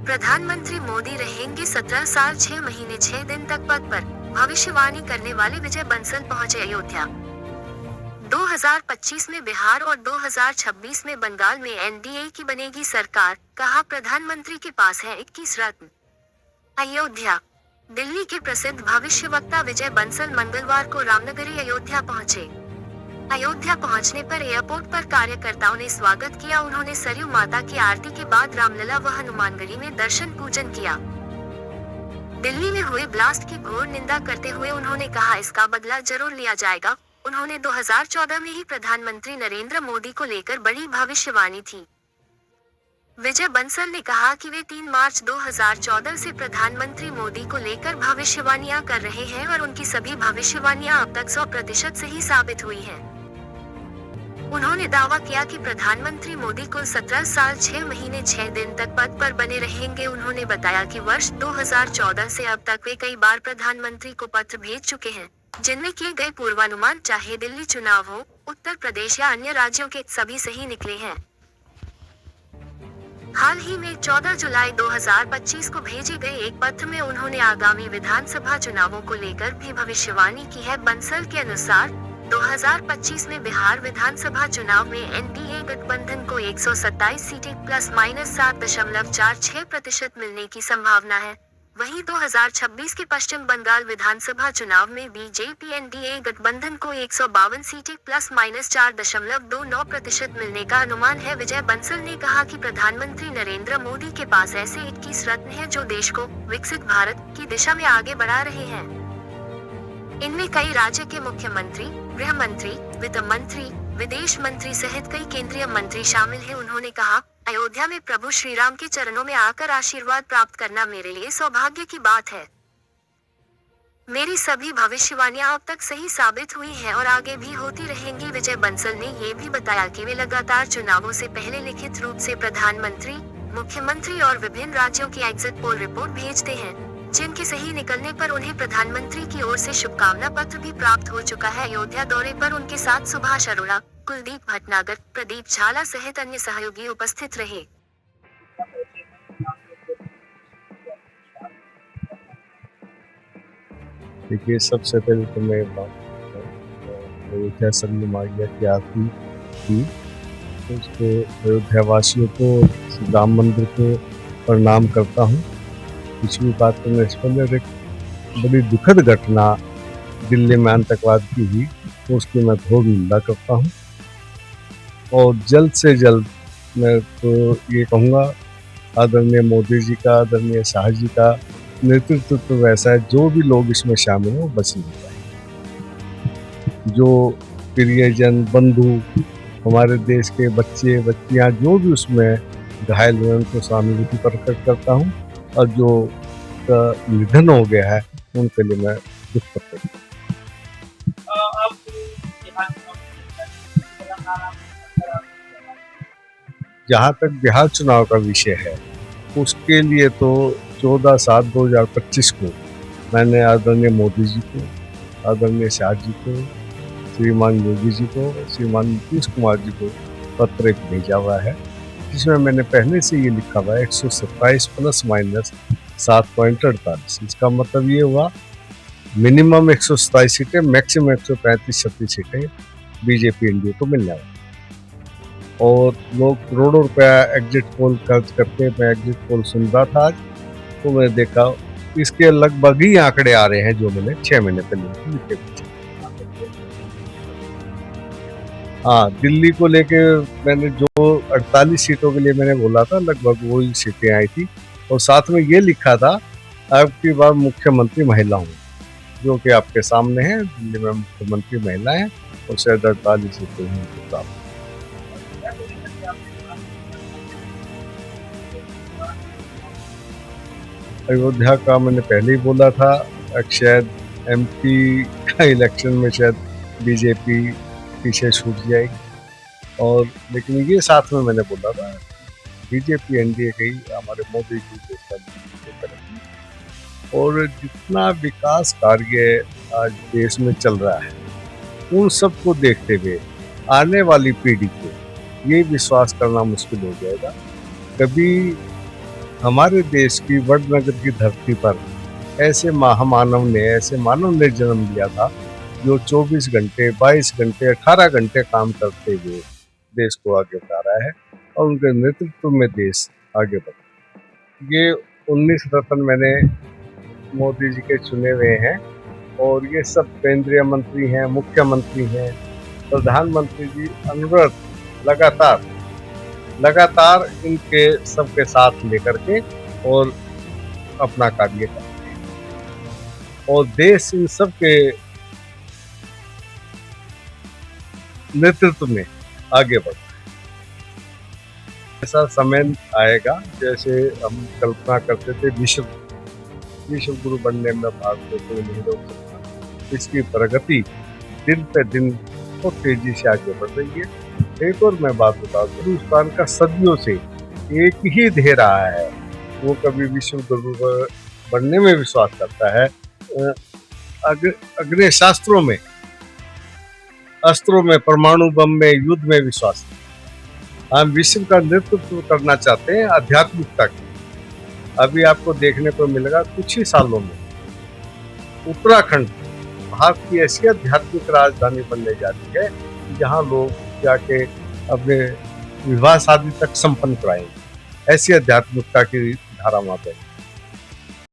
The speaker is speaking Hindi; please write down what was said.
प्रधानमंत्री मोदी रहेंगे 17 साल 6 महीने 6 दिन तक पद पर, भविष्यवाणी करने वाले विजय बंसल पहुंचे अयोध्या। 2025 में बिहार और 2026 में बंगाल में एनडीए की बनेगी सरकार, कहा प्रधानमंत्री के पास है 21 रत्न। अयोध्या। दिल्ली के प्रसिद्ध भविष्यवक्ता विजय बंसल मंगलवार को रामनगरी अयोध्या पहुंचे। अयोध्या पहुंचने पर एयरपोर्ट पर कार्यकर्ताओं ने स्वागत किया। उन्होंने सरयू माता की आरती के बाद रामलला व हनुमानगढ़ी में दर्शन पूजन किया। दिल्ली में हुए ब्लास्ट की घोर निंदा करते हुए उन्होंने कहा, इसका बदला जरूर लिया जाएगा। उन्होंने 2014 में ही प्रधानमंत्री नरेंद्र मोदी को लेकर बड़ी भविष्यवाणी थी। विजय बंसल ने कहा कि वे 3 मार्च 2014 से प्रधानमंत्री मोदी को लेकर भविष्यवाणियां कर रहे हैं और उनकी सभी भविष्यवाणियां अब तक 100% सही साबित हुई हैं। उन्होंने दावा किया कि प्रधानमंत्री मोदी कुल 17 साल 6 महीने 6 दिन तक पद पर बने रहेंगे। उन्होंने बताया कि वर्ष 2014 से अब तक वे कई बार प्रधानमंत्री को पत्र भेज चुके हैं, जिनमें किए गए पूर्वानुमान, चाहे दिल्ली चुनाव हो, उत्तर प्रदेश या अन्य राज्यों के, सभी सही निकले हैं। हाल ही में 14 जुलाई 2025 को भेजे गए एक पत्र में उन्होंने आगामी विधानसभा चुनावों को लेकर भी भविष्यवाणी की है। बंसल के अनुसार 2025 में बिहार विधानसभा चुनाव में एनडीए गठबंधन को 127 सीटें +7.46% मिलने की संभावना है। वहीं 2026 के पश्चिम बंगाल विधानसभा चुनाव में बीजेपी एनडीए गठबंधन को 152 सीटें +4.29% मिलने का अनुमान है। विजय बंसल ने कहा कि प्रधानमंत्री नरेंद्र मोदी के पास ऐसे 21 रत्न हैं जो देश को विकसित भारत की दिशा में आगे बढ़ा रहे हैं। इनमें कई राज्य के मुख्यमंत्री, गृह मंत्री, वित्त मंत्री, विदेश मंत्री सहित कई केंद्रीय मंत्री शामिल हैं। उन्होंने कहा, अयोध्या में प्रभु श्री राम के चरणों में आकर आशीर्वाद प्राप्त करना मेरे लिए सौभाग्य की बात है। मेरी सभी भविष्यवाणियां अब तक सही साबित हुई हैं और आगे भी होती रहेंगी। विजय बंसल ने ये भी बताया कि वे लगातार चुनावों से पहले लिखित रूप से प्रधानमंत्री, मुख्यमंत्री और विभिन्न राज्यों की एग्जिट पोल रिपोर्ट भेजते हैं, जिनके सही निकलने पर उन्हें प्रधानमंत्री की ओर से शुभकामना पत्र भी प्राप्त हो चुका है। अयोध्या दौरे पर उनके साथ सुभाष अरोड़ा, कुलदीप भटनागर, प्रदीप झाला सहित अन्य सहयोगी उपस्थित रहे। देखिए, सबसे पहले तो मैं अयोध्या सरयू मैया की आरती की, उसको अयोध्या वासियों को, राम मंदिर को प्रणाम करता हूँ। पिछली बात करने से पहले एक बड़ी दुखद घटना दिल्ली में आतंकवाद की हुई, तो उसकी मैं घोर निंदा करता हूँ और जल्द से जल्द मैं तो ये कहूँगा, आदरणीय मोदी जी का, आदरणीय शाह जी का नेतृत्व तो वैसा है, जो भी लोग इसमें शामिल हैं वो बच नहीं पाए। जो प्रियजन, बंधु, हमारे देश के बच्चे बच्चियाँ जो भी उसमें घायल हुए, उनको सहानुभूति प्रकट करता हूँ और जो निधन हो गया है उनके लिए मैं दुख प्रकट करता हूँ। जहाँ तक बिहार चुनाव का विषय है, उसके लिए तो 14/7/2025 को मैंने आदरणीय मोदी जी को, आदरणीय शाह जी को, श्रीमान योगी जी को, श्रीमान नीतीश कुमार जी को पत्र एक भेजा हुआ है, जिसमें मैंने पहले से ये लिखा हुआ है 127 ±7.48। इसका मतलब ये हुआ मिनिमम 127 सीटें, मैक्सिमम 135-36 सीटें बीजेपी एनडीए को मिलने वाली। और लोग करोड़ों रुपया एग्जिट पोल खर्च करते, मैं एग्जिट पोल सुन रहा था आज, तो मैंने देखा इसके लगभग ही आंकड़े आ रहे हैं जो मैंने 6 महीने पहले लिखे। हाँ, दिल्ली को लेके मैंने जो 48 सीटों के लिए मैंने बोला था, लगभग वही सीटें आई थी और साथ में ये लिखा था, अब की बार मुख्यमंत्री महिला हूँ, जो कि आपके सामने है। दिल्ली में मुख्यमंत्री महिला है और शायद 48 सीटें हैं उनके सामने। अयोध्या का मैंने पहले ही बोला था, शायद एमपी का इलेक्शन में शायद बीजेपी पीछे छूट जाएगी, और लेकिन ये साथ में मैंने बोला था बीजेपी एनडीए की, हमारे मोदी जी के करेंगे। और जितना विकास कार्य आज देश में चल रहा है, उन सब को देखते हुए आने वाली पीढ़ी को ये विश्वास करना मुश्किल हो जाएगा। कभी हमारे देश की वडनगर की धरती पर ऐसे मानव ने जन्म लिया था जो 24 घंटे, 22 घंटे, 18 घंटे काम करते हुए देश को आगे बढ़ा रहा है और उनके नेतृत्व में देश आगे बढ़ा। ये 19 रत्न मैंने मोदी जी के चुने हुए हैं और ये सब केंद्रीय मंत्री हैं, मुख्यमंत्री हैं, प्रधानमंत्री जी अनवरत लगातार इनके सबके साथ लेकर के और अपना कार्य करते हैं और देश इन सब के नेतृत्व में आगे बढ़ता है। ऐसा समय आएगा जैसे हम कल्पना करते थे विश्व गुरु बनने में भारत को कोई नहीं रोक सकता। इसकी प्रगति दिन पे दिन बहुत तेजी से आगे बढ़ रही है। एक और मैं बात बता दूं, हिंदुस्तान का सदियों से एक ही ध्येय रहा है, वो कभी विश्व गुरु बनने में विश्वास करता है। अग्नि शास्त्रों में, अस्त्रों में, परमाणु बम में, युद्ध में विश्वास। हम विश्व का नेतृत्व करना चाहते हैं आध्यात्मिकता की। अभी आपको देखने को मिलेगा कुछ ही सालों में उत्तराखंड भारत की ऐसी आध्यात्मिक राजधानी बनने जा रही है जहां लोग जाके अपने विवाह शादी तक संपन्न कराएंगे। ऐसी आध्यात्मिकता की धारा वहां पे